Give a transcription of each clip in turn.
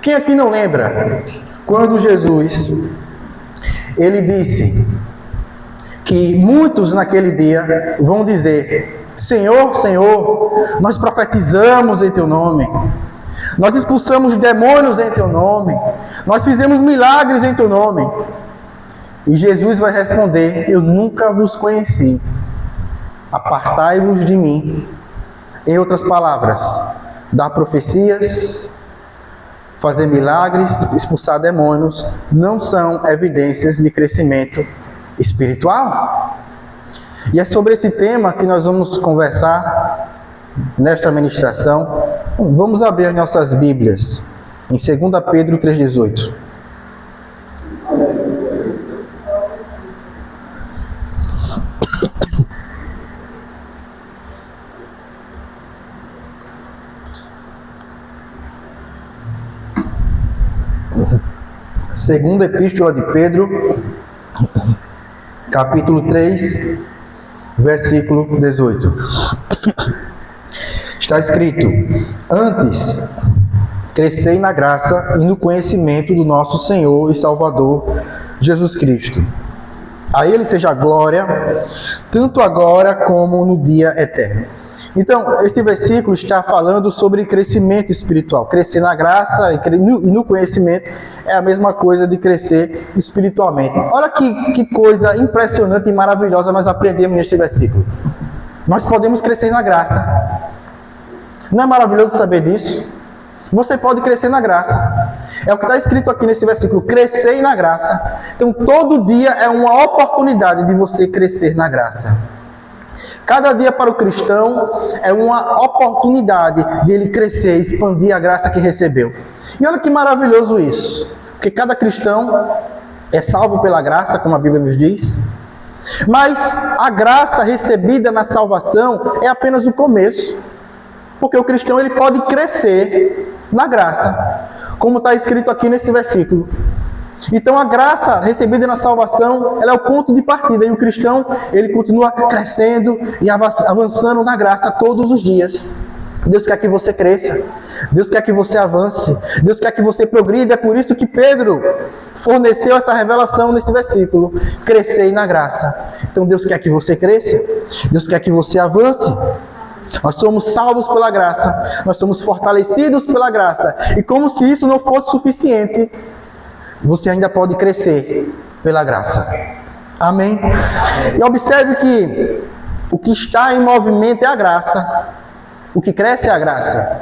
Quem aqui não lembra quando Jesus, ele disse que muitos naquele dia vão dizer: Senhor, Senhor, nós profetizamos em Teu nome, nós expulsamos demônios em Teu nome, nós fizemos milagres em Teu nome. E Jesus vai responder: eu nunca vos conheci, apartai-vos de mim. Em outras palavras, dar profecias, fazer milagres, expulsar demônios, não são evidências de crescimento espiritual. E é sobre esse tema que nós vamos conversar nesta ministração. Vamos abrir as nossas Bíblias em 2 Pedro 3,18. Segunda Epístola de Pedro, capítulo 3, versículo 18. Está escrito: antes, crescei na graça e no conhecimento do nosso Senhor e Salvador Jesus Cristo. A Ele seja a glória, tanto agora como no dia eterno. Então, esse versículo está falando sobre crescimento espiritual. Crescer na graça e no conhecimento é a mesma coisa de crescer espiritualmente. Olha que coisa impressionante e maravilhosa nós aprendemos neste versículo. Nós podemos crescer na graça. Não é maravilhoso saber disso? Você pode crescer na graça. É o que está escrito aqui nesse versículo: crescer na graça. Então, todo dia é uma oportunidade de você crescer na graça. Cada dia para o cristão é uma oportunidade de ele crescer, expandir a graça que recebeu. E olha que maravilhoso isso, porque cada cristão é salvo pela graça, como a Bíblia nos diz, mas a graça recebida na salvação é apenas o começo, porque o cristão ele pode crescer na graça, como está escrito aqui nesse versículo. Então a graça recebida na salvação, ela é o ponto de partida, e o cristão, ele continua crescendo e avançando na graça todos os dias. Deus quer que você cresça, Deus quer que você avance, Deus quer que você progrida. É por isso que Pedro forneceu essa revelação nesse versículo: crescei na graça. Então Deus quer que você cresça, Deus quer que você avance. Nós somos salvos pela graça, nós somos fortalecidos pela graça, e como se isso não fosse suficiente, você ainda pode crescer pela graça. Amém? E observe que o que está em movimento é a graça. O que cresce é a graça.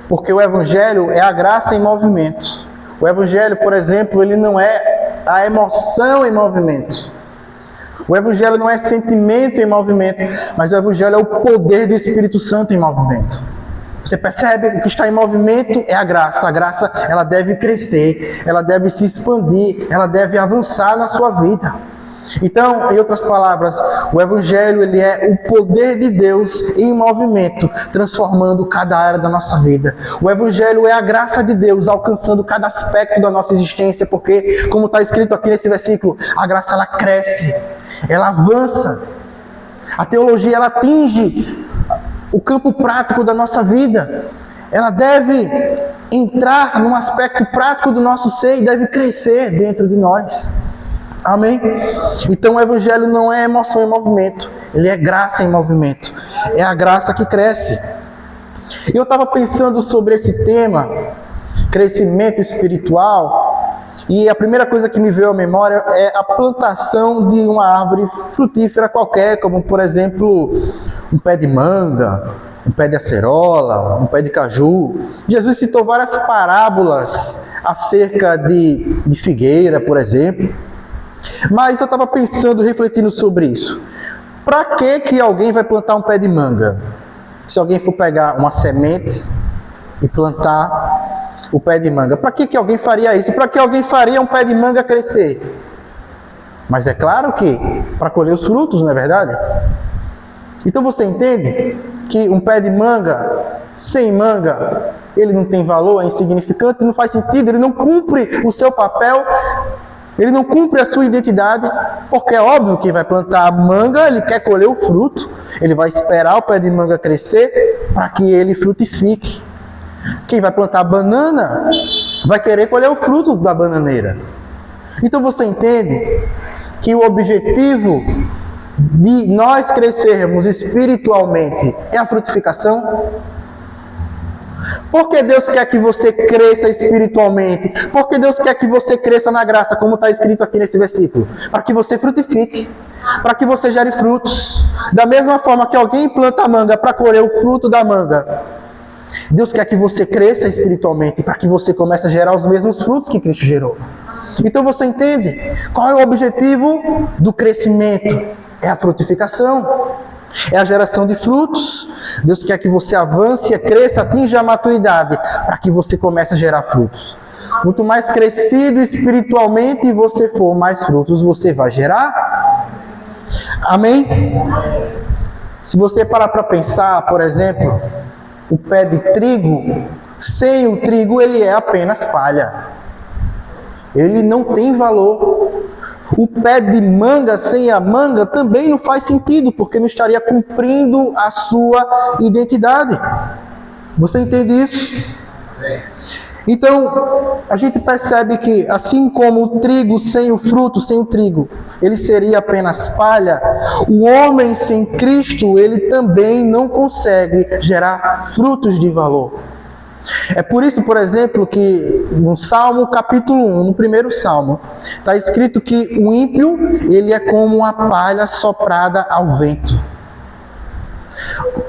Porque o Evangelho é a graça em movimento. O Evangelho, por exemplo, ele não é a emoção em movimento. O Evangelho não é sentimento em movimento, mas o Evangelho é o poder do Espírito Santo em movimento. Você percebe? O que está em movimento é a graça. A graça, ela deve crescer, ela deve se expandir, ela deve avançar na sua vida. Então, em outras palavras, o Evangelho ele é o poder de Deus em movimento, transformando cada área da nossa vida. O Evangelho é a graça de Deus alcançando cada aspecto da nossa existência, porque, como está escrito aqui nesse versículo, a graça ela cresce, ela avança. A teologia ela atinge o campo prático da nossa vida. Ela deve entrar num aspecto prático do nosso ser e deve crescer dentro de nós. Amém? Então o Evangelho não é emoção em movimento, ele é graça em movimento. É a graça que cresce. E eu estava pensando sobre esse tema, crescimento espiritual, e a primeira coisa que me veio à memória é a plantação de uma árvore frutífera qualquer, como por exemplo um pé de manga, um pé de acerola, um pé de caju. Jesus citou várias parábolas acerca de figueira, por exemplo. Mas eu estava pensando, refletindo sobre isso. Para que alguém vai plantar um pé de manga? Se alguém for pegar uma semente e plantar o pé de manga, para que alguém faria isso? Para que alguém faria um pé de manga crescer? Mas é claro que para colher os frutos, não é verdade? Então você entende que um pé de manga, sem manga, ele não tem valor, é insignificante, não faz sentido, ele não cumpre o seu papel, ele não cumpre a sua identidade, porque é óbvio que vai plantar a manga, ele quer colher o fruto, ele vai esperar o pé de manga crescer para que ele frutifique. Quem vai plantar banana, vai querer colher o fruto da bananeira. Então você entende que o objetivo de nós crescermos espiritualmente é a frutificação? Por que Deus quer que você cresça espiritualmente? Por que Deus quer que você cresça na graça, como está escrito aqui nesse versículo? Para que você frutifique, para que você gere frutos. Da mesma forma que alguém planta manga para colher o fruto da manga, Deus quer que você cresça espiritualmente, para que você comece a gerar os mesmos frutos que Cristo gerou. Então você entende qual é o objetivo do crescimento? É a frutificação, é a geração de frutos. Deus quer que você avance, cresça, atinja a maturidade, para que você comece a gerar frutos. Quanto mais crescido espiritualmente você for, mais frutos você vai gerar. Amém? Se você parar para pensar, por exemplo, o pé de trigo, sem o trigo ele é apenas palha. Ele não tem valor. O pé de manga sem a manga também não faz sentido, porque não estaria cumprindo a sua identidade. Você entende isso? Então, a gente percebe que, assim como o trigo sem o fruto, sem o trigo, ele seria apenas palha, o homem sem Cristo, ele também não consegue gerar frutos de valor. É por isso, por exemplo, que no Salmo capítulo 1, no primeiro Salmo, está escrito que o ímpio, ele é como uma palha soprada ao vento.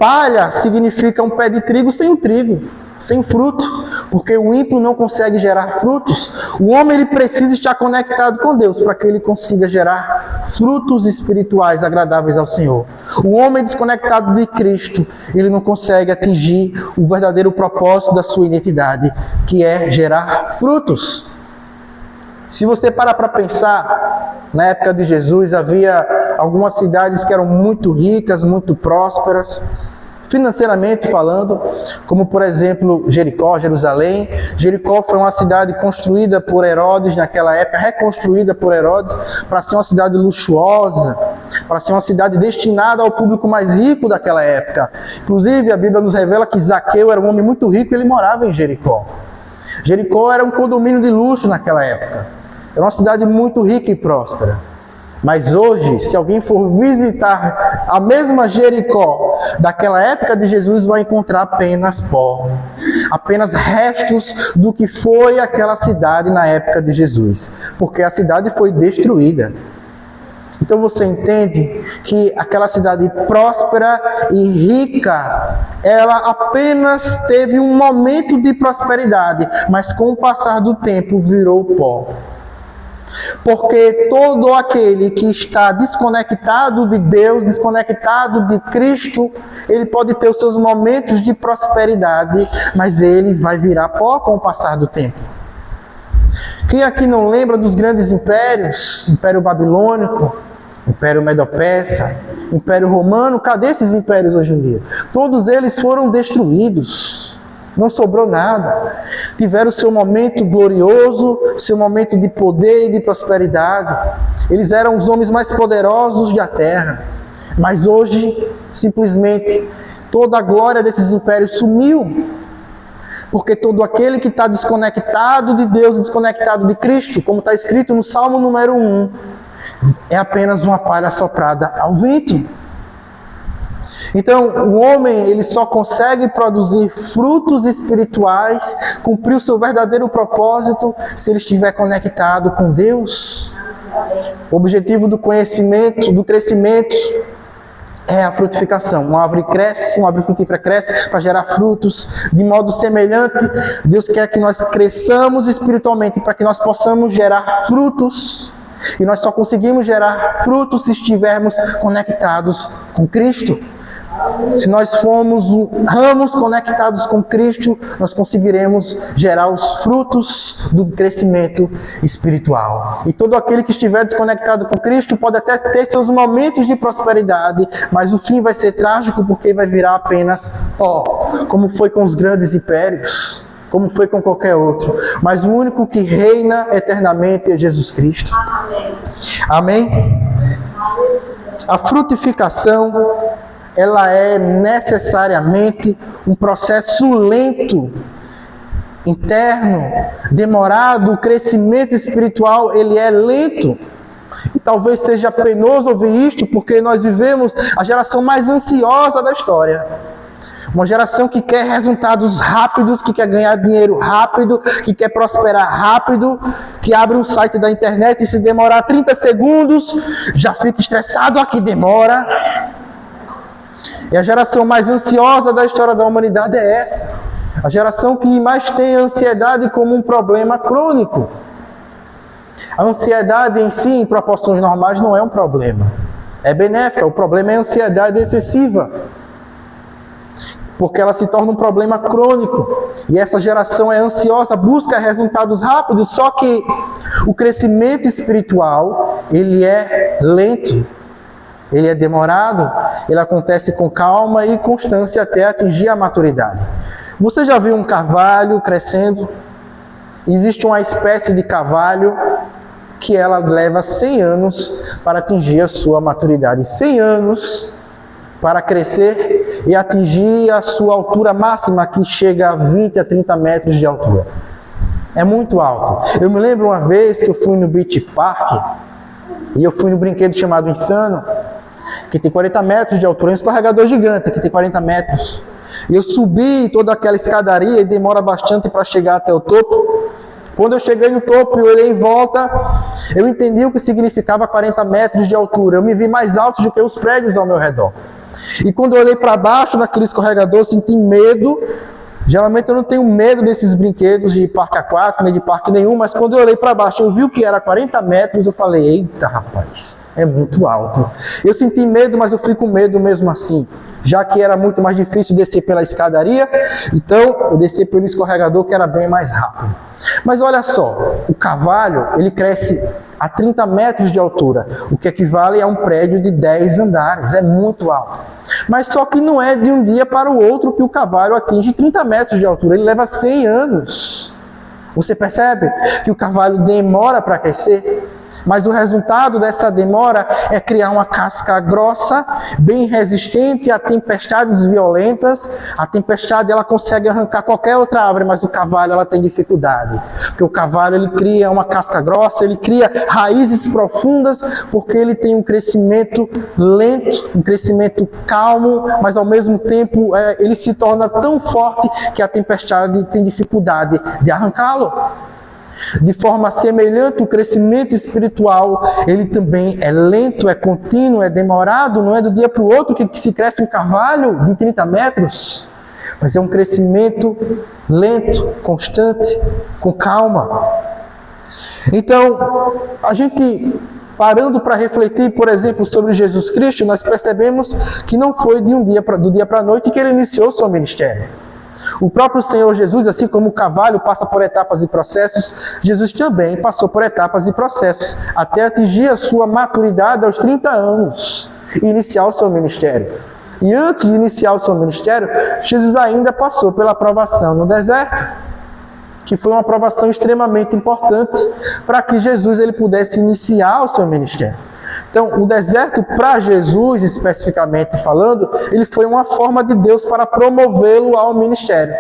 Palha significa um pé de trigo sem o trigo, sem fruto, porque o ímpio não consegue gerar frutos. O homem ele precisa estar conectado com Deus para que ele consiga gerar frutos espirituais agradáveis ao Senhor. O homem desconectado de Cristo, ele não consegue atingir o verdadeiro propósito da sua identidade, que é gerar frutos. Se você parar para pensar, na época de Jesus havia algumas cidades que eram muito ricas, muito prósperas, financeiramente falando, como por exemplo Jericó, Jerusalém. Jericó foi uma cidade construída por Herodes naquela época, reconstruída por Herodes para ser uma cidade luxuosa, para ser uma cidade destinada ao público mais rico daquela época. Inclusive a Bíblia nos revela que Zaqueu era um homem muito rico e ele morava em Jericó. Jericó era um condomínio de luxo naquela época, era uma cidade muito rica e próspera. Mas hoje, se alguém for visitar a mesma Jericó daquela época de Jesus, vai encontrar apenas pó, apenas restos do que foi aquela cidade na época de Jesus, porque a cidade foi destruída. Então você entende que aquela cidade próspera e rica, ela apenas teve um momento de prosperidade, mas com o passar do tempo virou pó. Porque todo aquele que está desconectado de Deus, desconectado de Cristo, ele pode ter os seus momentos de prosperidade, mas ele vai virar pó com o passar do tempo. Quem aqui não lembra dos grandes impérios? Império Babilônico, Império Medo-Persa, Império Romano? Cadê esses impérios hoje em dia? Todos eles foram destruídos. Não sobrou nada. Tiveram seu momento glorioso, seu momento de poder e de prosperidade. Eles eram os homens mais poderosos da terra. Mas hoje, simplesmente, toda a glória desses impérios sumiu. Porque todo aquele que está desconectado de Deus, desconectado de Cristo, como está escrito no Salmo número 1, é apenas uma palha soprada ao vento. Então, o homem ele só consegue produzir frutos espirituais, cumprir o seu verdadeiro propósito, se ele estiver conectado com Deus. O objetivo do conhecimento, do crescimento, é a frutificação. Uma árvore cresce, uma árvore frutífera cresce para gerar frutos. De modo semelhante, Deus quer que nós cresçamos espiritualmente para que nós possamos gerar frutos. E nós só conseguimos gerar frutos se estivermos conectados com Cristo. Se nós formos ramos conectados com Cristo, nós conseguiremos gerar os frutos do crescimento espiritual. E todo aquele que estiver desconectado com Cristo pode até ter seus momentos de prosperidade, mas o fim vai ser trágico porque vai virar apenas pó, como foi com os grandes impérios, como foi com qualquer outro. Mas o único que reina eternamente é Jesus Cristo. Amém? A frutificação, ela é necessariamente um processo lento interno, demorado, o crescimento espiritual, ele é lento. E talvez seja penoso ouvir isto, porque nós vivemos a geração mais ansiosa da história. Uma geração que quer resultados rápidos, que quer ganhar dinheiro rápido, que quer prosperar rápido, que abre um site da internet e se demorar 30 segundos, já fica estressado, aqui demora. E a geração mais ansiosa da história da humanidade é essa. A geração que mais tem ansiedade como um problema crônico. A ansiedade em si, em proporções normais, não é um problema. É benéfica. O problema é a ansiedade excessiva. Porque ela se torna um problema crônico. E essa geração é ansiosa, busca resultados rápidos, só que o crescimento espiritual, ele é lento, ele é demorado, ele acontece com calma e constância até atingir a maturidade. Você já viu um carvalho crescendo? Existe uma espécie de carvalho que ela leva 100 anos para atingir a sua maturidade. 100 anos para crescer e atingir a sua altura máxima, que chega a 20 a 30 metros de altura. É muito alto. Eu me lembro uma vez que eu fui no Beach Park, e eu fui no brinquedo chamado Insano, que tem 40 metros de altura, um escorregador gigante, que tem 40 metros. E eu subi toda aquela escadaria e demora bastante para chegar até o topo. Quando eu cheguei no topo e olhei em volta, eu entendi o que significava 40 metros de altura. Eu me vi mais alto do que os prédios ao meu redor. E quando eu olhei para baixo naquele escorregador, eu senti medo. Geralmente eu não tenho medo desses brinquedos de parque aquático, nem de parque nenhum, mas quando eu olhei para baixo, eu vi o que era 40 metros, eu falei, eita rapaz, é muito alto. Eu senti medo, mas eu fui com medo mesmo assim, já que era muito mais difícil descer pela escadaria, então eu desci pelo escorregador, que era bem mais rápido. Mas olha só, o carvalho, ele cresce a 30 metros de altura, o que equivale a um prédio de 10 andares, é muito alto. Mas só que não é de um dia para o outro que o carvalho atinge 30 metros de altura, ele leva 100 anos. Você percebe que o carvalho demora para crescer? Mas o resultado dessa demora é criar uma casca grossa, bem resistente a tempestades violentas. A tempestade ela consegue arrancar qualquer outra árvore, mas o carvalho ela tem dificuldade. Porque o carvalho ele cria uma casca grossa, ele cria raízes profundas, porque ele tem um crescimento lento, um crescimento calmo, mas ao mesmo tempo ele se torna tão forte que a tempestade tem dificuldade de arrancá-lo. De forma semelhante, o crescimento espiritual, ele também é lento, é contínuo, é demorado, não é do dia para o outro que se cresce um carvalho de 30 metros, mas é um crescimento lento, constante, com calma. Então, a gente parando para refletir, por exemplo, sobre Jesus Cristo, nós percebemos que não foi do dia para a noite que ele iniciou o seu ministério. O próprio Senhor Jesus, assim como o carvalho passa por etapas e processos, Jesus também passou por etapas e processos, até atingir a sua maturidade aos 30 anos e iniciar o seu ministério. E antes de iniciar o seu ministério, Jesus ainda passou pela provação no deserto, que foi uma provação extremamente importante para que Jesus ele pudesse iniciar o seu ministério. Então, o deserto para Jesus, especificamente falando, ele foi uma forma de Deus para promovê-lo ao ministério.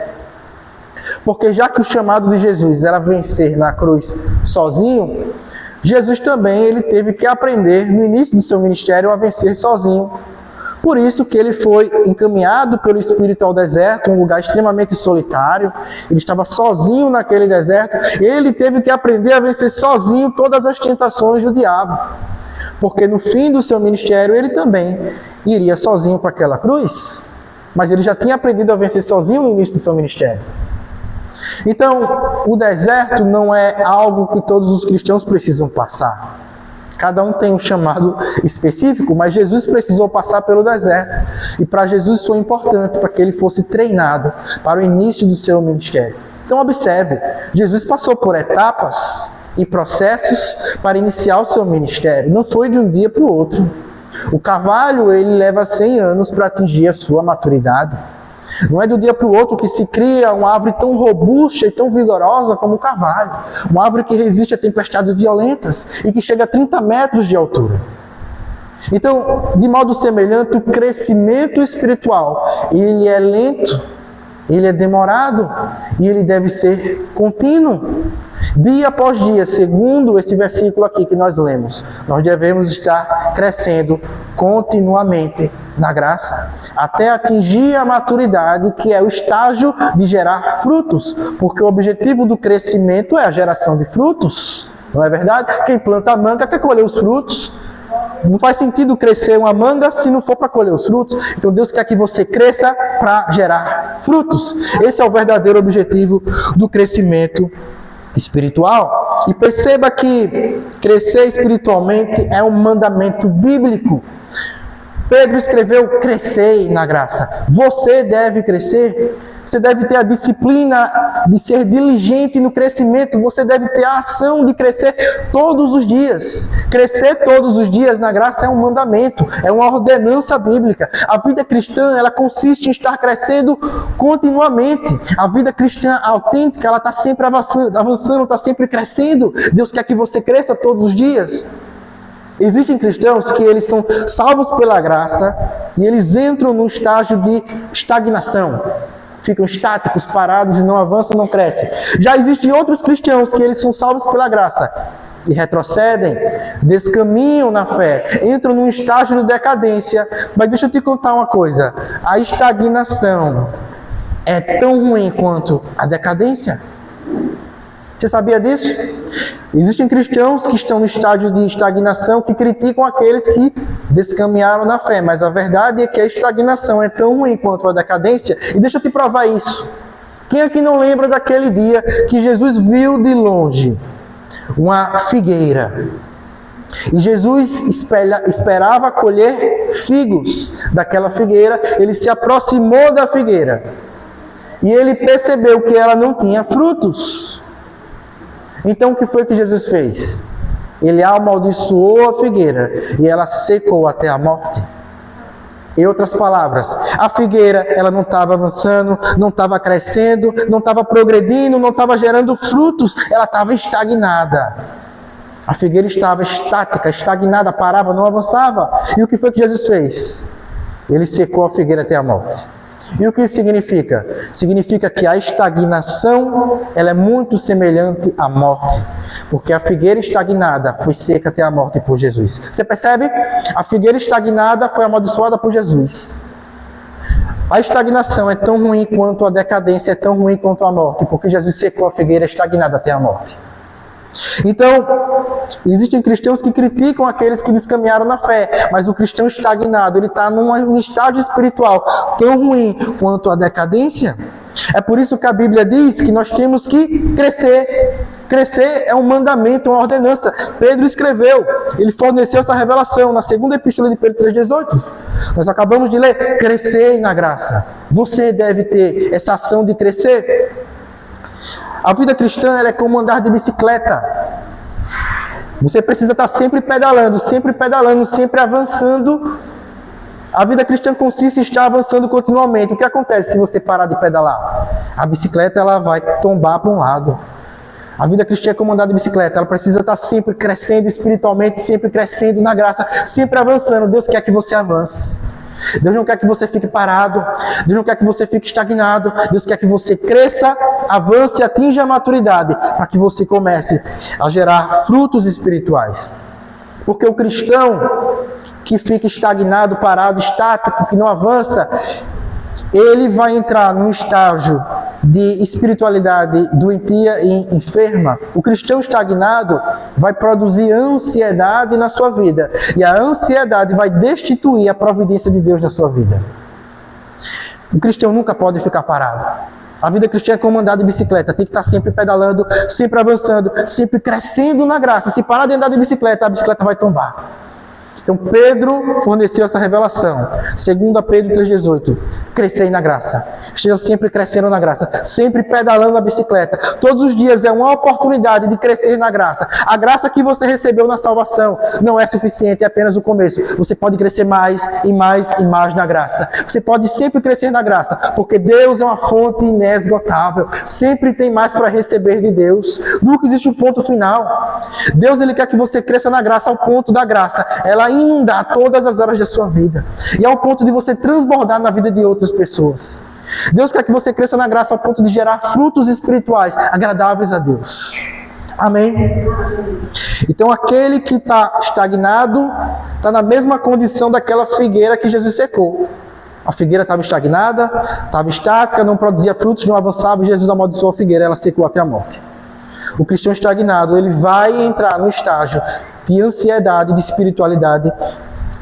Porque já que o chamado de Jesus era vencer na cruz sozinho, Jesus também ele teve que aprender no início do seu ministério a vencer sozinho. Por isso que ele foi encaminhado pelo Espírito ao deserto, um lugar extremamente solitário. Ele estava sozinho naquele deserto. Ele teve que aprender a vencer sozinho todas as tentações do diabo. Porque no fim do seu ministério, ele também iria sozinho para aquela cruz. Mas ele já tinha aprendido a vencer sozinho no início do seu ministério. Então, o deserto não é algo que todos os cristãos precisam passar. Cada um tem um chamado específico, mas Jesus precisou passar pelo deserto. E para Jesus isso foi importante, para que ele fosse treinado para o início do seu ministério. Então observe, Jesus passou por etapas e processos para iniciar o seu ministério. Não foi de um dia para o outro. O carvalho ele leva 100 anos para atingir a sua maturidade. Não é do dia para o outro que se cria uma árvore tão robusta e tão vigorosa como o carvalho. Uma árvore que resiste a tempestades violentas e que chega a 30 metros de altura. Então, de modo semelhante, o crescimento espiritual, ele é lento, ele é demorado e ele deve ser contínuo. Dia após dia, segundo esse versículo aqui que nós lemos, nós devemos estar crescendo continuamente na graça, até atingir a maturidade, que é o estágio de gerar frutos, porque o objetivo do crescimento é a geração de frutos, não é verdade? Quem planta manga quer colher os frutos. Não faz sentido crescer uma manga se não for para colher os frutos. Então Deus quer que você cresça para gerar frutos. Esse é o verdadeiro objetivo do crescimento espiritual. E perceba que crescer espiritualmente é um mandamento bíblico. Pedro escreveu: crescei na graça. Você deve crescer. Você deve ter a disciplina de ser diligente no crescimento. Você deve ter a ação de crescer todos os dias. Crescer todos os dias na graça é um mandamento, é uma ordenança bíblica. A vida cristã, ela consiste em estar crescendo continuamente. A vida cristã autêntica, ela está sempre avançando, está sempre crescendo. Deus quer que você cresça todos os dias. Existem cristãos que eles são salvos pela graça e eles entram num estágio de estagnação. Ficam estáticos, parados e não avançam, não crescem. Já existem outros cristãos que eles são salvos pela graça e retrocedem, descaminham na fé, entram num estágio de decadência. Mas deixa eu te contar uma coisa: a estagnação é tão ruim quanto a decadência. Você sabia disso? Existem cristãos que estão no estágio de estagnação, que criticam aqueles que descaminharam na fé, mas a verdade é que a estagnação é tão ruim quanto a decadência. E deixa eu te provar isso. Quem aqui não lembra daquele dia que Jesus viu de longe uma figueira? E Jesus esperava colher figos daquela figueira. Ele se aproximou da figueira e ele percebeu que ela não tinha frutos. Então o que foi que Jesus fez? Ele amaldiçoou a figueira e ela secou até a morte. Em outras palavras, a figueira ela não estava avançando, não estava crescendo, não estava progredindo, não estava gerando frutos, ela estava estagnada. A figueira estava estática, estagnada, parava, não avançava. E o que foi que Jesus fez? Ele secou a figueira até a morte. E o que isso significa? Significa que a estagnação ela é muito semelhante à morte. Porque a figueira estagnada foi seca até a morte por Jesus. Você percebe? A figueira estagnada foi amaldiçoada por Jesus. A estagnação é tão ruim quanto a decadência, é tão ruim quanto a morte. Porque Jesus secou a figueira estagnada até a morte. Então, existem cristãos que criticam aqueles que descaminharam na fé, mas o cristão estagnado, ele está num estágio espiritual tão ruim quanto a decadência. É por isso que a Bíblia diz que nós temos que crescer. Crescer é um mandamento, uma ordenança. Pedro escreveu, ele forneceu essa revelação na segunda epístola de Pedro 3,18. Nós acabamos de ler: crescer na graça. Você deve ter essa ação de crescer. A vida cristã ela é como andar de bicicleta. Você precisa estar sempre pedalando, sempre avançando. A vida cristã consiste em estar avançando continuamente. O que acontece se você parar de pedalar? A bicicleta ela vai tombar para um lado. A vida cristã é como andar de bicicleta. Ela precisa estar sempre crescendo espiritualmente, sempre crescendo na graça, sempre avançando. Deus quer que você avance. Deus não quer que você fique parado. Deus não quer que você fique estagnado. Deus quer que você cresça, avance e atinja a maturidade, para que você comece a gerar frutos espirituais. Porque o cristão que fica estagnado, parado, estático, que não avança, ele vai entrar num estágio de espiritualidade doentia e enferma. O cristão estagnado vai produzir ansiedade na sua vida. E a ansiedade vai destituir a providência de Deus na sua vida. O cristão nunca pode ficar parado. A vida cristã é como andar de bicicleta. Tem que estar sempre pedalando, sempre avançando, sempre crescendo na graça. Se parar de andar de bicicleta, a bicicleta vai tombar. Então Pedro forneceu essa revelação. 2 Pedro 3,18. Crescei na graça. Esteja sempre crescendo na graça. Sempre pedalando a bicicleta. Todos os dias é uma oportunidade de crescer na graça. A graça que você recebeu na salvação não é suficiente, é apenas o começo. Você pode crescer mais e mais e mais na graça. Você pode sempre crescer na graça, porque Deus é uma fonte inesgotável. Sempre tem mais para receber de Deus. Nunca existe um ponto final. Deus ele quer que você cresça na graça ao ponto da graça. Ela inundar todas as áreas da sua vida. E ao ponto de você transbordar na vida de outras pessoas. Deus quer que você cresça na graça ao ponto de gerar frutos espirituais agradáveis a Deus. Amém? Então aquele que está estagnado está na mesma condição daquela figueira que Jesus secou. A figueira estava estagnada, estava estática, não produzia frutos, não avançava, e Jesus amaldiçoou a figueira, ela secou até a morte. O cristão estagnado, ele vai entrar no estágio de ansiedade, de espiritualidade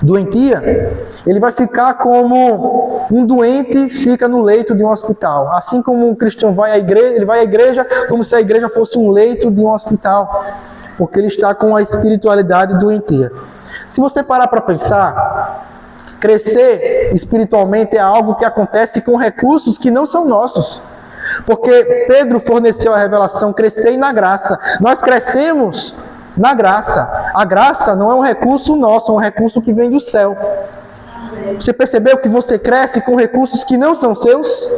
doentia. Ele vai ficar como um doente fica no leito de um hospital. Assim como um cristão vai à igreja, ele vai à igreja como se a igreja fosse um leito de um hospital, porque ele está com a espiritualidade doentia. Se você parar para pensar, crescer espiritualmente é algo que acontece com recursos que não são nossos. Porque Pedro forneceu a revelação, crescei na graça. Nós crescemos na graça. A graça não é um recurso nosso, é um recurso que vem do céu. Você percebeu que você cresce com recursos que não são seus?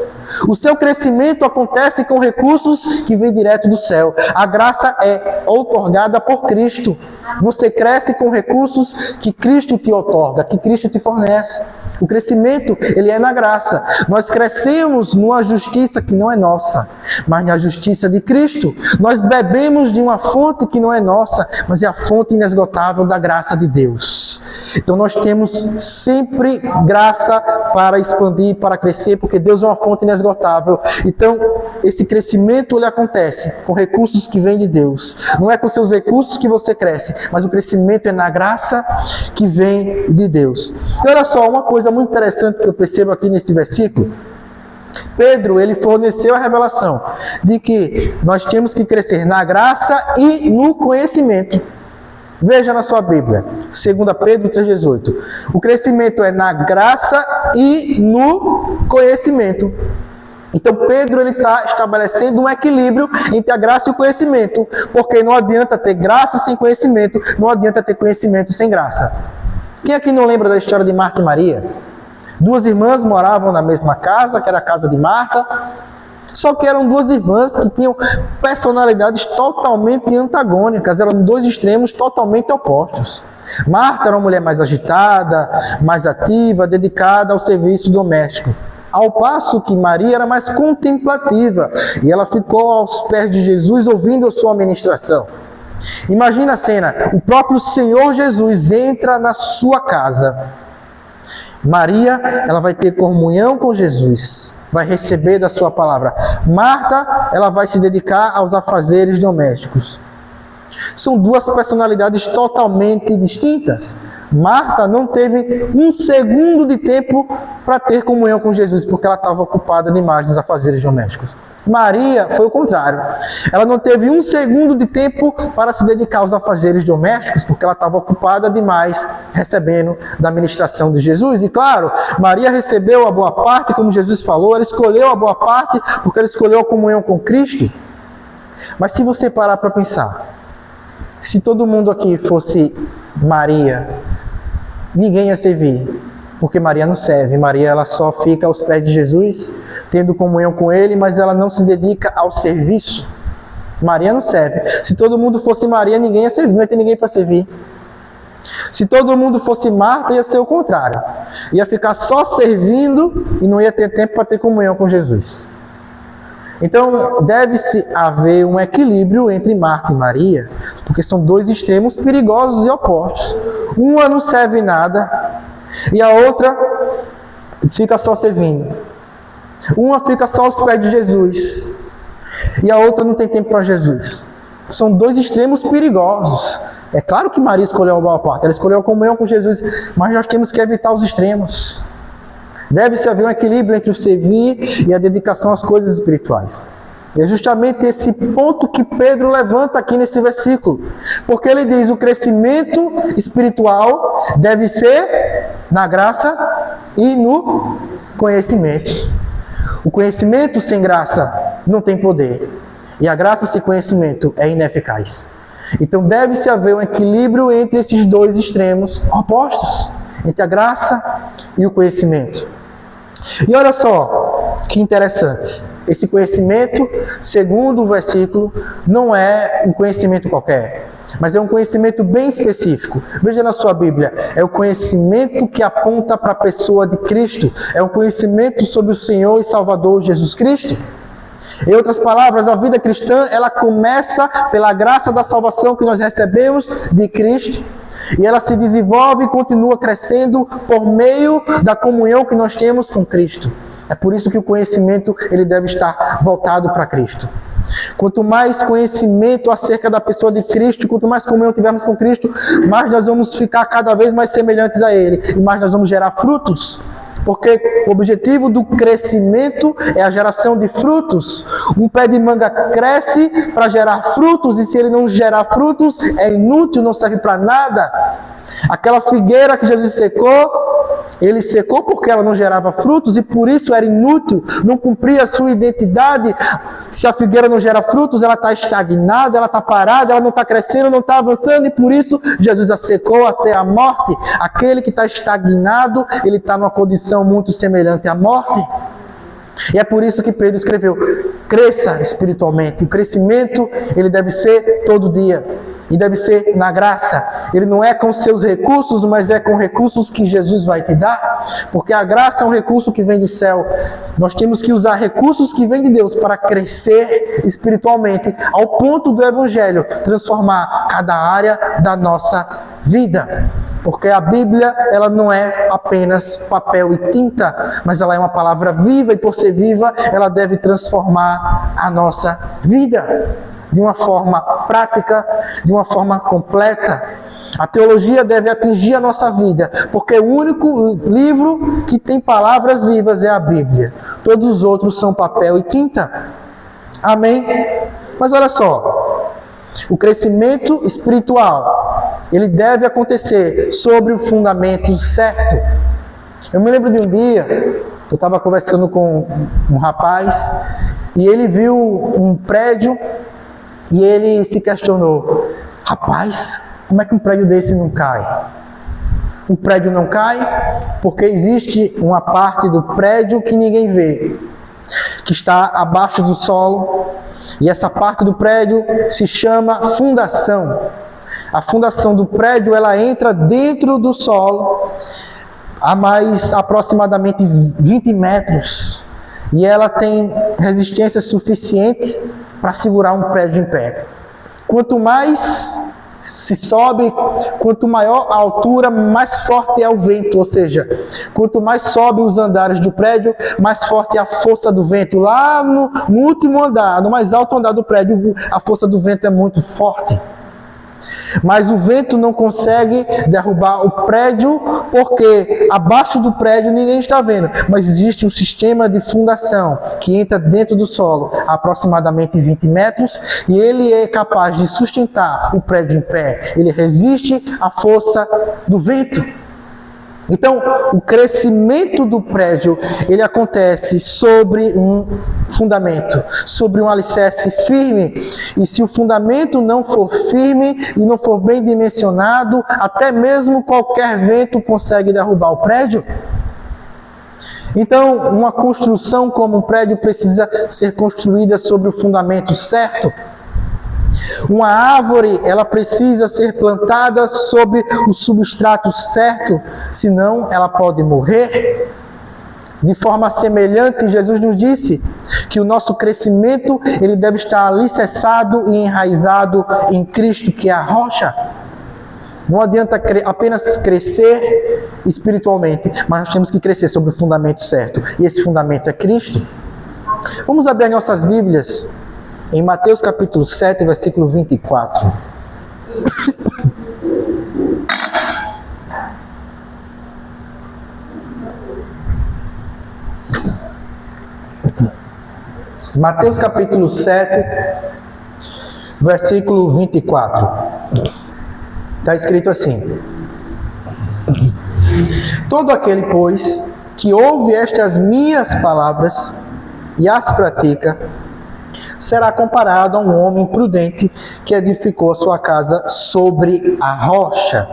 O seu crescimento acontece com recursos que vêm direto do céu. A graça é outorgada por Cristo. Você cresce com recursos que Cristo te outorga, que Cristo te fornece. O crescimento, ele é na graça. Nós crescemos numa justiça que não é nossa, mas na justiça de Cristo. Nós bebemos de uma fonte que não é nossa, mas é a fonte inesgotável da graça de Deus. Então nós temos sempre graça para expandir, para crescer, porque Deus é uma fonte inesgotável. Então esse crescimento, ele acontece com recursos que vêm de Deus. Não é com seus recursos que você cresce, mas o crescimento é na graça que vem de Deus. E olha só, uma coisa muito interessante que eu percebo aqui nesse versículo. Pedro, ele forneceu a revelação de que nós temos que crescer na graça e no conhecimento. Veja na sua Bíblia, 2 Pedro 3,18. O crescimento é na graça e no conhecimento. Então Pedro, ele está estabelecendo um equilíbrio entre a graça e o conhecimento, porque não adianta ter graça sem conhecimento, não adianta ter conhecimento sem graça. Quem aqui não lembra da história de Marta e Maria? Duas irmãs moravam na mesma casa, que era a casa de Marta, só que eram duas irmãs que tinham personalidades totalmente antagônicas, eram dois extremos totalmente opostos. Marta era uma mulher mais agitada, mais ativa, dedicada ao serviço doméstico, ao passo que Maria era mais contemplativa, e ela ficou aos pés de Jesus ouvindo a sua ministração. Imagina a cena, o próprio Senhor Jesus entra na sua casa. Maria, ela vai ter comunhão com Jesus, vai receber da sua palavra. Marta, ela vai se dedicar aos afazeres domésticos. São duas personalidades totalmente distintas. Marta não teve um segundo de tempo para ter comunhão com Jesus, porque ela estava ocupada demais nos afazeres domésticos. Maria foi o contrário. Ela não teve um segundo de tempo para se dedicar aos afazeres domésticos, porque ela estava ocupada demais recebendo da ministração de Jesus. E claro, Maria recebeu a boa parte, como Jesus falou, ela escolheu a boa parte porque ela escolheu a comunhão com Cristo. Mas se você parar para pensar, se todo mundo aqui fosse Maria, ninguém ia servir, porque Maria não serve. Maria, ela só fica aos pés de Jesus, tendo comunhão com Ele, mas ela não se dedica ao serviço. Maria não serve. Se todo mundo fosse Maria, ninguém ia servir, não ia ter ninguém para servir. Se todo mundo fosse Marta, ia ser o contrário. Ia ficar só servindo e não ia ter tempo para ter comunhão com Jesus. Então, deve-se haver um equilíbrio entre Marta e Maria, porque são dois extremos perigosos e opostos. Uma não serve nada e a outra fica só servindo. Uma fica só aos pés de Jesus e a outra não tem tempo para Jesus. São dois extremos perigosos. É claro que Maria escolheu a boa parte, ela escolheu a comunhão com Jesus, mas nós temos que evitar os extremos. Deve-se haver um equilíbrio entre o servir e a dedicação às coisas espirituais. E é justamente esse ponto que Pedro levanta aqui nesse versículo. Porque ele diz, o crescimento espiritual deve ser na graça e no conhecimento. O conhecimento sem graça não tem poder. E a graça sem conhecimento é ineficaz. Então deve-se haver um equilíbrio entre esses dois extremos opostos. Entre a graça e o conhecimento. E olha só, que interessante. Esse conhecimento, segundo o versículo, não é um conhecimento qualquer. Mas é um conhecimento bem específico. Veja na sua Bíblia, é o conhecimento que aponta para a pessoa de Cristo. É um conhecimento sobre o Senhor e Salvador Jesus Cristo. Em outras palavras, a vida cristã, ela começa pela graça da salvação que nós recebemos de Cristo. E ela se desenvolve e continua crescendo por meio da comunhão que nós temos com Cristo. É por isso que o conhecimento ele deve estar voltado para Cristo. Quanto mais conhecimento acerca da pessoa de Cristo, quanto mais comunhão tivermos com Cristo, mais nós vamos ficar cada vez mais semelhantes a Ele e mais nós vamos gerar frutos. Porque o objetivo do crescimento é a geração de frutos. Um pé de manga cresce para gerar frutos, e se ele não gerar frutos, é inútil, não serve para nada. Aquela figueira que Jesus secou, ele secou porque ela não gerava frutos e por isso era inútil, não cumpria a sua identidade. Se a figueira não gera frutos, ela está estagnada, ela está parada, ela não está crescendo, não está avançando, e por isso Jesus a secou até a morte. Aquele que está estagnado, ele está numa condição muito semelhante à morte. E é por isso que Pedro escreveu: cresça espiritualmente. O crescimento ele deve ser todo dia. E deve ser na graça. Ele não é com seus recursos, mas é com recursos que Jesus vai te dar. Porque a graça é um recurso que vem do céu. Nós temos que usar recursos que vêm de Deus para crescer espiritualmente, ao ponto do Evangelho transformar cada área da nossa vida. Porque a Bíblia, ela não é apenas papel e tinta, mas ela é uma palavra viva, e por ser viva, ela deve transformar a nossa vida de uma forma prática, de uma forma completa. A teologia deve atingir a nossa vida, porque o único livro que tem palavras vivas é a Bíblia. Todos os outros são papel e tinta. Amém? Mas olha só, o crescimento espiritual, ele deve acontecer sobre o fundamento certo. Eu me lembro de um dia, eu estava conversando com um rapaz, e ele viu um prédio, e ele se questionou: rapaz, como é que um prédio desse não cai? O prédio não cai porque existe uma parte do prédio que ninguém vê, que está abaixo do solo, e essa parte do prédio se chama fundação. A fundação do prédio, ela entra dentro do solo a mais aproximadamente 20 metros, e ela tem resistência suficiente para segurar um prédio em pé. Quanto mais se sobe, quanto maior a altura, mais forte é o vento. Ou seja, quanto mais sobe os andares do prédio, mais forte é a força do vento. Lá no último andar, no mais alto andar do prédio, a força do vento é muito forte. Mas o vento não consegue derrubar o prédio, porque abaixo do prédio ninguém está vendo. Mas existe um sistema de fundação que entra dentro do solo, a aproximadamente 20 metros, e ele é capaz de sustentar o prédio em pé. Ele resiste à força do vento. Então, o crescimento do prédio, ele acontece sobre um fundamento, sobre um alicerce firme. E se o fundamento não for firme e não for bem dimensionado, até mesmo qualquer vento consegue derrubar o prédio. Então, uma construção como um prédio precisa ser construída sobre o fundamento certo. Uma árvore, ela precisa ser plantada sobre o substrato certo, senão ela pode morrer. De forma semelhante, Jesus nos disse que o nosso crescimento, ele deve estar alicerçado e enraizado em Cristo, que é a rocha. Não adianta apenas crescer espiritualmente, mas nós temos que crescer sobre o fundamento certo. E esse fundamento é Cristo. Vamos abrir nossas Bíblias em Mateus capítulo 7, versículo 24. Mateus capítulo 7, versículo 24. Está escrito assim: todo aquele, pois, que ouve estas minhas palavras e as pratica, será comparado a um homem prudente que edificou a sua casa sobre a rocha.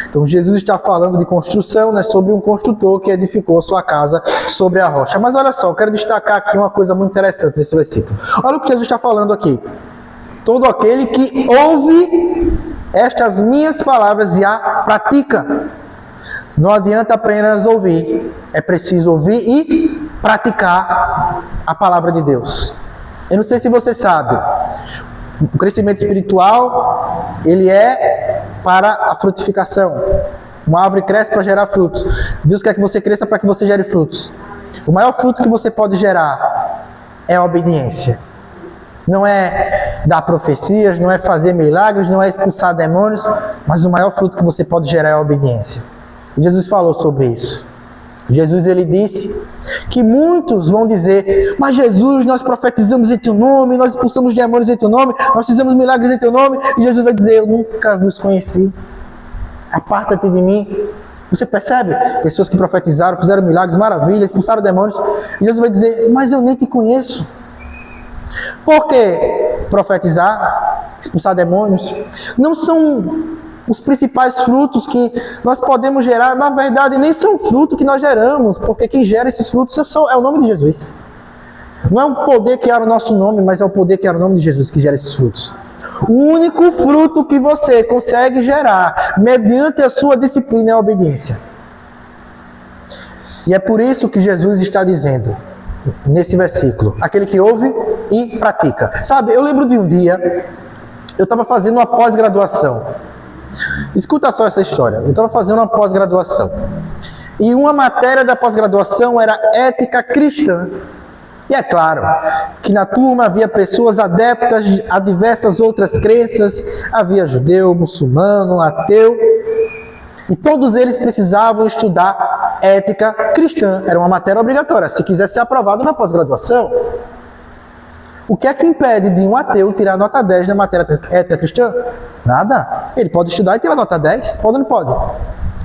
Então Jesus está falando de construção, né, sobre um construtor que edificou a sua casa sobre a rocha. Mas olha só, eu quero destacar aqui uma coisa muito interessante nesse versículo. Olha o que Jesus está falando aqui. Todo aquele que ouve estas minhas palavras e a pratica. Não adianta apenas ouvir, é preciso ouvir e praticar a palavra de Deus. Eu não sei se você sabe, o crescimento espiritual, ele é para a frutificação. Uma árvore cresce para gerar frutos. Deus quer que você cresça para que você gere frutos. O maior fruto que você pode gerar é a obediência. Não é dar profecias, não é fazer milagres, não é expulsar demônios, mas o maior fruto que você pode gerar é a obediência. Jesus falou sobre isso. Jesus, ele disse que muitos vão dizer: mas Jesus, nós profetizamos em teu nome, nós expulsamos demônios em teu nome, nós fizemos milagres em teu nome. E Jesus vai dizer: eu nunca vos conheci. Aparta-te de mim. Você percebe? Pessoas que profetizaram, fizeram milagres, maravilhas, expulsaram demônios. E Jesus vai dizer: mas eu nem te conheço. Por que profetizar, expulsar demônios não são os principais frutos que nós podemos gerar? Na verdade, nem são fruto que nós geramos, porque quem gera esses frutos é o nome de Jesus. Não é um poder que era o nosso nome, mas é o poder que era o nome de Jesus que gera esses frutos. O único fruto que você consegue gerar mediante a sua disciplina é a obediência. E é por isso que Jesus está dizendo nesse versículo: aquele que ouve e pratica. Sabe, eu lembro de um dia, eu estava fazendo uma pós-graduação. Escuta só essa história. Eu estava fazendo uma pós-graduação. E uma matéria da pós-graduação era ética cristã. E é claro que na turma havia pessoas adeptas a diversas outras crenças. Havia judeu, muçulmano, ateu. E todos eles precisavam estudar ética cristã. Era uma matéria obrigatória, se quisesse ser aprovado na pós-graduação. O que é que impede de um ateu tirar nota 10 na matéria ética cristã? Nada. Ele pode estudar e tirar nota 10? Pode ou não pode?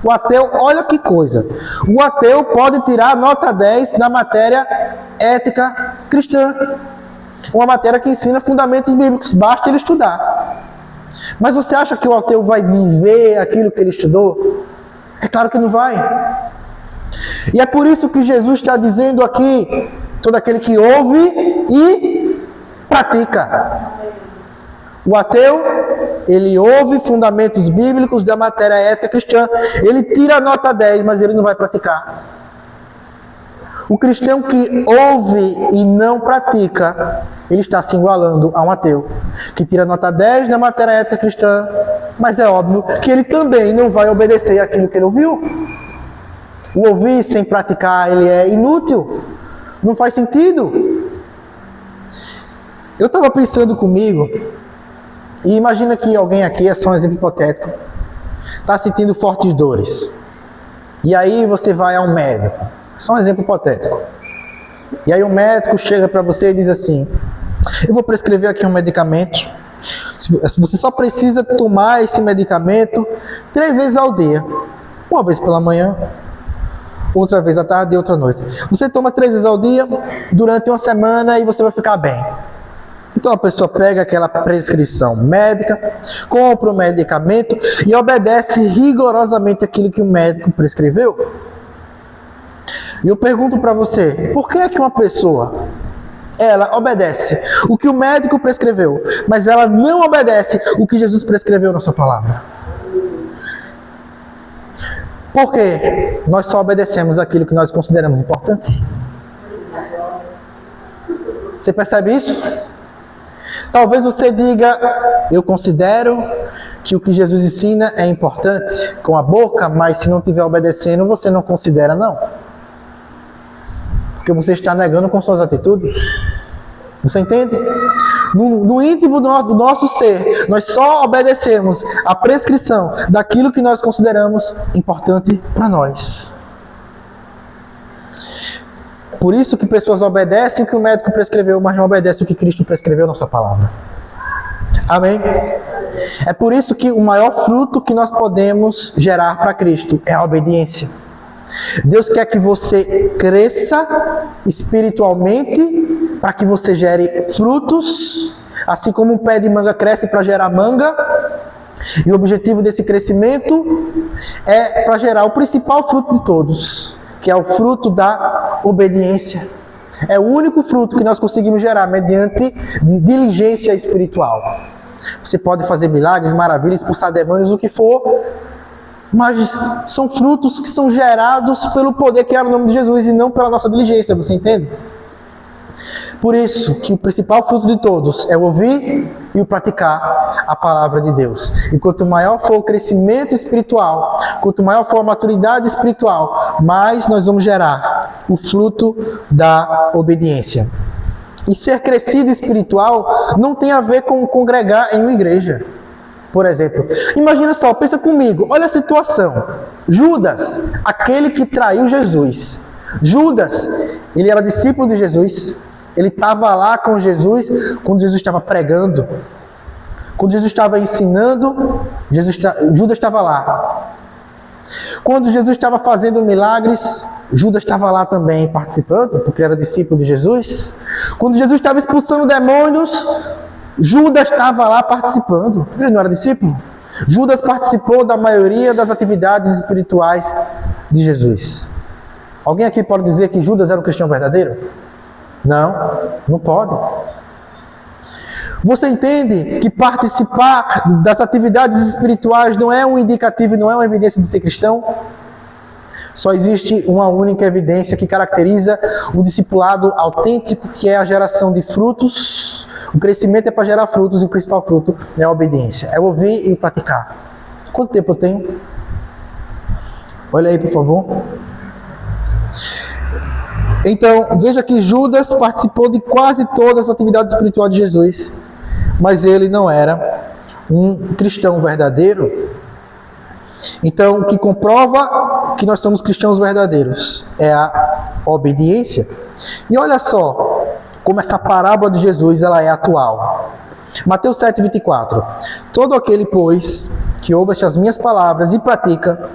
O ateu, olha que coisa. O ateu pode tirar nota 10 na matéria ética cristã. Uma matéria que ensina fundamentos bíblicos. Basta ele estudar. Mas você acha que o ateu vai viver aquilo que ele estudou? É claro que não vai. E é por isso que Jesus está dizendo aqui: todo aquele que ouve e pratica. O ateu, ele ouve fundamentos bíblicos da matéria ética cristã, ele tira nota 10, mas ele não vai praticar. O cristão que ouve e não pratica, ele está se igualando a um ateu, que tira nota 10 na matéria ética cristã, mas é óbvio que ele também não vai obedecer aquilo que ele ouviu. O ouvir sem praticar, ele é inútil, não faz sentido. Eu estava pensando comigo, e imagina que alguém aqui, é só um exemplo hipotético, está sentindo fortes dores. E aí você vai ao médico, só um exemplo hipotético. E aí o médico chega para você e diz assim: eu vou prescrever aqui um medicamento, você só precisa tomar esse medicamento 3 vezes ao dia. Uma vez pela manhã, outra vez à tarde e outra noite. Você toma 3 vezes ao dia durante uma semana e você vai ficar bem. Então a pessoa pega aquela prescrição médica, compra o medicamento e obedece rigorosamente aquilo que o médico prescreveu. E eu pergunto para você: por que é que uma pessoa, ela obedece o que o médico prescreveu, mas ela não obedece o que Jesus prescreveu na sua palavra? Porque nós só obedecemos aquilo que nós consideramos importante. Você percebe isso? Talvez você diga: eu considero que o que Jesus ensina é importante com a boca, mas se não estiver obedecendo, você não considera, não. Porque você está negando com suas atitudes. Você entende? No íntimo do nosso ser, nós só obedecemos a prescrição daquilo que nós consideramos importante para nós. Por isso que pessoas obedecem o que o médico prescreveu, mas não obedecem o que Cristo prescreveu na sua palavra. Amém? É por isso que o maior fruto que nós podemos gerar para Cristo é a obediência. Deus quer que você cresça espiritualmente para que você gere frutos, assim como um pé de manga cresce para gerar manga. E o objetivo desse crescimento é para gerar o principal fruto de todos, que é o fruto da obediência. É o único fruto que nós conseguimos gerar mediante diligência espiritual. Você pode fazer milagres, maravilhas, expulsar demônios, o que for, mas são frutos que são gerados pelo poder que era o nome de Jesus e não pela nossa diligência, você entende? Por isso que o principal fruto de todos é o ouvir e o praticar a palavra de Deus. E quanto maior for o crescimento espiritual, quanto maior for a maturidade espiritual, mais nós vamos gerar o fruto da obediência. E ser crescido espiritual não tem a ver com congregar em uma igreja. Por exemplo, imagina só, pensa comigo, olha a situação. Judas, aquele que traiu Jesus. Judas, ele era discípulo de Jesus. Ele estava lá com Jesus quando Jesus estava pregando. Quando Jesus estava ensinando, Judas estava lá. Quando Jesus estava fazendo milagres, Judas estava lá também participando, porque era discípulo de Jesus. Quando Jesus estava expulsando demônios, Judas estava lá participando. Ele não era discípulo? Judas participou da maioria das atividades espirituais de Jesus. Alguém aqui pode dizer que Judas era um cristão verdadeiro? Não, não pode. Você entende que participar das atividades espirituais não é um indicativo, não é uma evidência de ser cristão? Só existe uma única evidência que caracteriza o discipulado autêntico, que é a geração de frutos. O crescimento é para gerar frutos e o principal fruto é a obediência. É ouvir e praticar. Quanto tempo eu tenho? Olha aí, por favor. Então, veja que Judas participou de quase todas as atividades espirituais de Jesus, mas ele não era um cristão verdadeiro. Então, o que comprova que nós somos cristãos verdadeiros é a obediência. E olha só como essa parábola de Jesus ela é atual. Mateus 7:24. Todo aquele, pois, que ouve estas minhas palavras e pratica,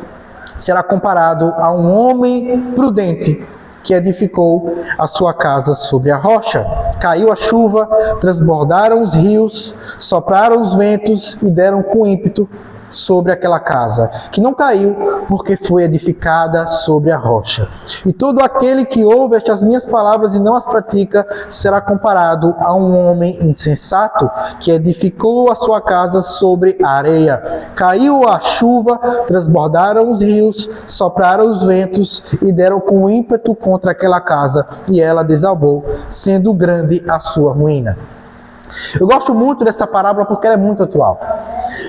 será comparado a um homem prudente que edificou a sua casa sobre a rocha. Caiu a chuva, transbordaram os rios, sopraram os ventos e deram com ímpeto sobre aquela casa, que não caiu, porque foi edificada sobre a rocha. E todo aquele que ouve estas minhas palavras e não as pratica, será comparado a um homem insensato, que edificou a sua casa sobre a areia. Caiu a chuva, transbordaram os rios, sopraram os ventos e deram com ímpeto contra aquela casa, e ela desabou, sendo grande a sua ruína. Eu gosto muito dessa parábola porque ela é muito atual.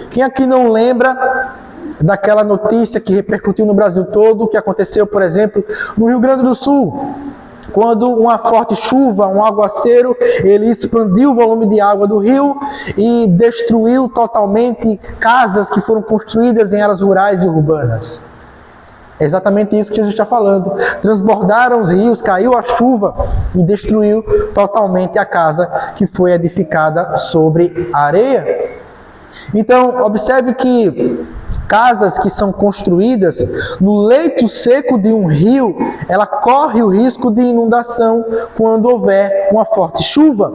Quem aqui não lembra daquela notícia que repercutiu no Brasil todo, que aconteceu, por exemplo, no Rio Grande do Sul, quando uma forte chuva, um aguaceiro, ele expandiu o volume de água do rio e destruiu totalmente casas que foram construídas em áreas rurais e urbanas. É exatamente isso que Jesus está falando. Transbordaram os rios, caiu a chuva e destruiu totalmente a casa que foi edificada sobre a areia. Então, observe que casas que são construídas no leito seco de um rio, ela corre o risco de inundação quando houver uma forte chuva.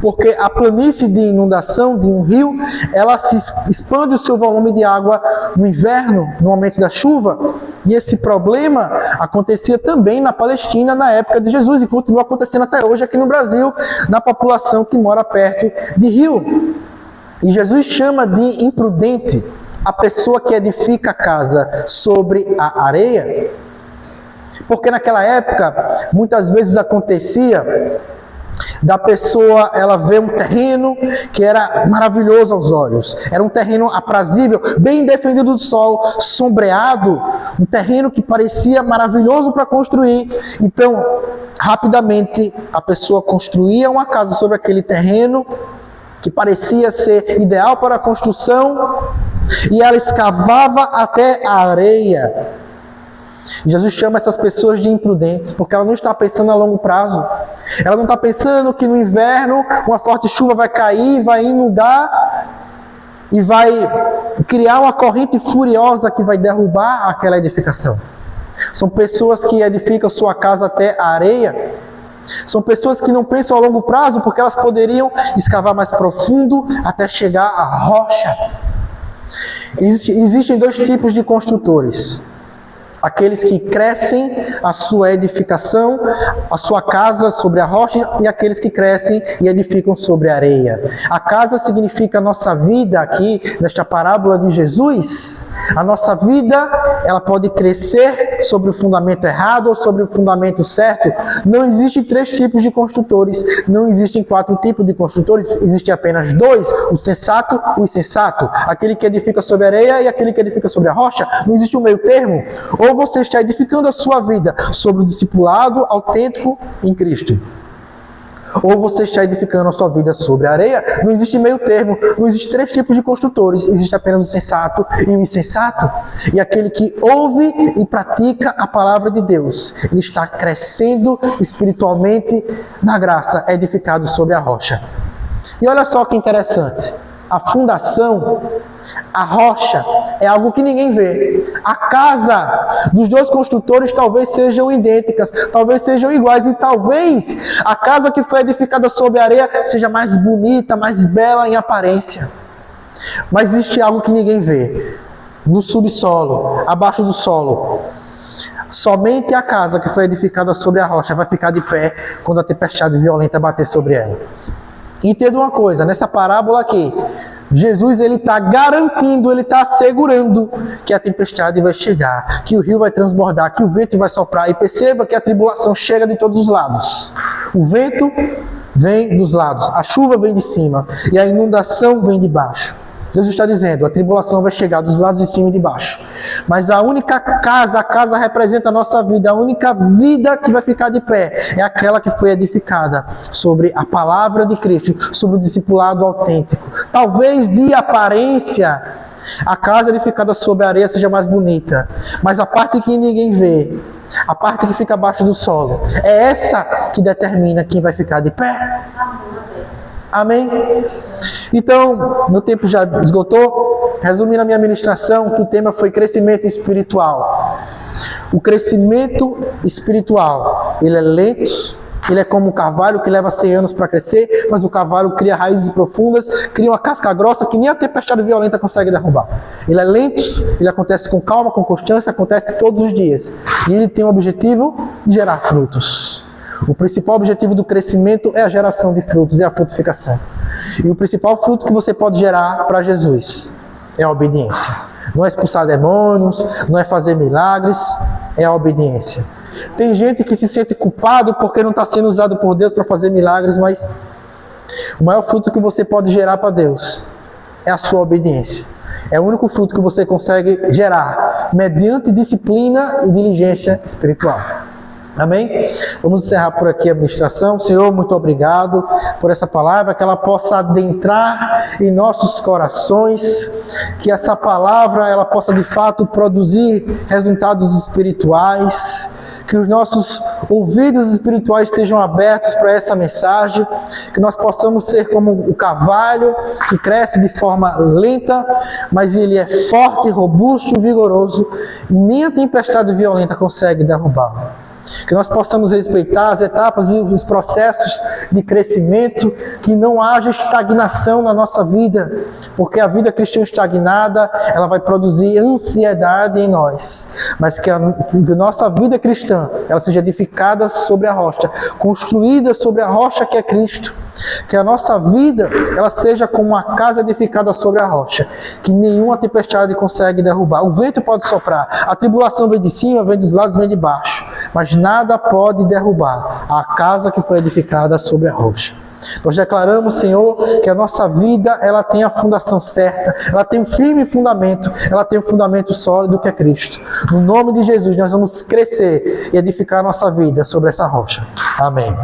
Porque a planície de inundação de um rio, ela se expande o seu volume de água no inverno, no momento da chuva. E esse problema acontecia também na Palestina na época de Jesus e continua acontecendo até hoje aqui no Brasil, na população que mora perto de rio. E Jesus chama de imprudente a pessoa que edifica a casa sobre a areia. Porque naquela época, muitas vezes acontecia da pessoa, ela vê um terreno que era maravilhoso aos olhos, era um terreno aprazível, bem defendido do sol, sombreado, um terreno que parecia maravilhoso para construir. Então, rapidamente, a pessoa construía uma casa sobre aquele terreno que parecia ser ideal para a construção, e ela escavava até a areia. Jesus chama essas pessoas de imprudentes, porque ela não está pensando a longo prazo. Ela não está pensando que no inverno uma forte chuva vai cair, vai inundar e vai criar uma corrente furiosa que vai derrubar aquela edificação. São pessoas que edificam sua casa até a areia. São pessoas que não pensam a longo prazo, porque elas poderiam escavar mais profundo até chegar à rocha. Existem dois tipos de construtores: Aqueles que crescem a sua edificação, a sua casa sobre a rocha, e aqueles que crescem e edificam sobre a areia. A casa significa a nossa vida aqui, nesta parábola de Jesus. A nossa vida, ela pode crescer sobre o fundamento errado ou sobre o fundamento certo. Não existem 3 tipos de construtores, não existem 4 tipos de construtores, existem apenas 2, o sensato e o insensato. Aquele que edifica sobre a areia e aquele que edifica sobre a rocha. Não existe um meio termo. Ou você está edificando a sua vida sobre o discipulado autêntico em Cristo, ou você está edificando a sua vida sobre a areia. Não existe meio termo, não existe 3 tipos de construtores, existe apenas o sensato e o insensato. E aquele que ouve e pratica a palavra de Deus, ele está crescendo espiritualmente na graça, edificado sobre a rocha. E olha só que interessante, a fundação, a rocha, é algo que ninguém vê. A casa dos 2 construtores talvez sejam idênticas, talvez sejam iguais, e talvez a casa que foi edificada sobre a areia seja mais bonita, mais bela em aparência. Mas existe algo que ninguém vê. No subsolo, abaixo do solo, somente a casa que foi edificada sobre a rocha vai ficar de pé quando a tempestade violenta bater sobre ela. Entenda uma coisa, nessa parábola aqui, Jesus, ele está garantindo, ele está assegurando que a tempestade vai chegar, que o rio vai transbordar, que o vento vai soprar. E perceba que a tribulação chega de todos os lados. O vento vem dos lados, a chuva vem de cima e a inundação vem de baixo. Jesus está dizendo, a tribulação vai chegar dos lados de cima e de baixo. Mas a única casa, a casa representa a nossa vida, a única vida que vai ficar de pé é aquela que foi edificada sobre a palavra de Cristo, sobre o discipulado autêntico. Talvez de aparência a casa edificada sobre a areia seja mais bonita, mas a parte que ninguém vê, a parte que fica abaixo do solo, é essa que determina quem vai ficar de pé. Amém? Então, meu tempo já esgotou. Resumindo a minha ministração, que o tema foi crescimento espiritual. O crescimento espiritual, ele é lento, ele é como um carvalho que leva 100 anos para crescer, mas o carvalho cria raízes profundas, cria uma casca grossa que nem a tempestade violenta consegue derrubar. Ele é lento, ele acontece com calma, com constância, acontece todos os dias. E ele tem o objetivo de gerar frutos. O principal objetivo do crescimento é a geração de frutos, é a frutificação. E o principal fruto que você pode gerar para Jesus é a obediência. Não é expulsar demônios, não é fazer milagres, é a obediência. Tem gente que se sente culpado porque não está sendo usado por Deus para fazer milagres, mas o maior fruto que você pode gerar para Deus é a sua obediência. É o único fruto que você consegue gerar mediante disciplina e diligência espiritual. Amém? Vamos encerrar por aqui a ministração. Senhor, muito obrigado por essa palavra, que ela possa adentrar em nossos corações, que essa palavra ela possa de fato produzir resultados espirituais, que os nossos ouvidos espirituais estejam abertos para essa mensagem, que nós possamos ser como o carvalho que cresce de forma lenta, mas ele é forte, robusto, vigoroso, e nem a tempestade violenta consegue derrubá-lo. Que nós possamos respeitar as etapas e os processos de crescimento, que não haja estagnação na nossa vida, porque a vida cristã estagnada, ela vai produzir ansiedade em nós, mas que a nossa vida cristã, ela seja edificada sobre a rocha, construída sobre a rocha que é Cristo. Que a nossa vida, ela seja como uma casa edificada sobre a rocha, que nenhuma tempestade consegue derrubar. O vento pode soprar, a tribulação vem de cima, vem dos lados, vem de baixo, mas nada pode derrubar a casa que foi edificada sobre a rocha. Nós declaramos, Senhor, que a nossa vida, ela tem a fundação certa, ela tem um firme fundamento, ela tem um fundamento sólido que é Cristo. No nome de Jesus, nós vamos crescer e edificar a nossa vida sobre essa rocha. Amém.